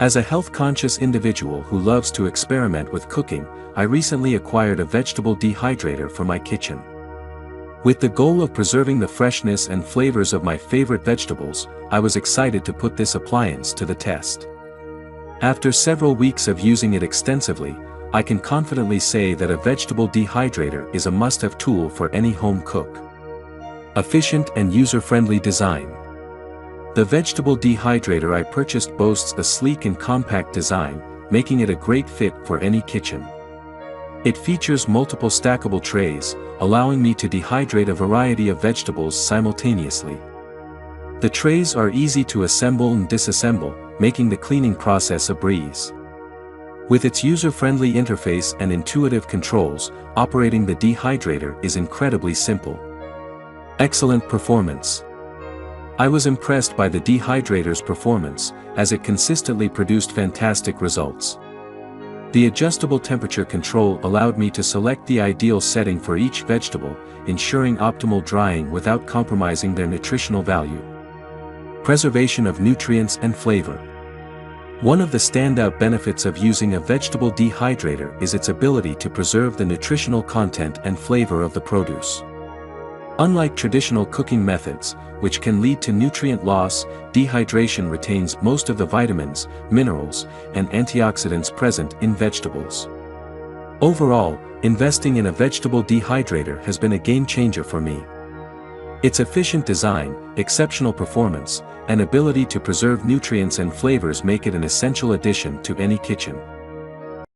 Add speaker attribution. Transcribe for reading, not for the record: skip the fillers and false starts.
Speaker 1: As a health-conscious individual who loves to experiment with cooking, I recently acquired a vegetable dehydrator for my kitchen. With the goal of preserving the freshness and flavors of my favorite vegetables, I was excited to put this appliance to the test. After several weeks of using it extensively, I can confidently say that a vegetable dehydrator is a must-have tool for any home cook. Efficient and user-friendly design. The vegetable dehydrator I purchased boasts a sleek and compact design, making it a great fit for any kitchen. It features multiple stackable trays, allowing me to dehydrate a variety of vegetables simultaneously. The trays are easy to assemble and disassemble, making the cleaning process a breeze. With its user-friendly interface and intuitive controls, operating the dehydrator is incredibly simple. Excellent performance. I was impressed by the dehydrator's performance, as it consistently produced fantastic results. The adjustable temperature control allowed me to select the ideal setting for each vegetable, ensuring optimal drying without compromising their nutritional value. Preservation of nutrients and flavor. One of the standout benefits of using a vegetable dehydrator is its ability to preserve the nutritional content and flavor of the produce. Unlike traditional cooking methods, which can lead to nutrient loss, dehydration retains most of the vitamins, minerals, and antioxidants present in vegetables. Overall, investing in a vegetable dehydrator has been a game-changer for me. Its efficient design, exceptional performance, and ability to preserve nutrients and flavors make it an essential addition to any kitchen.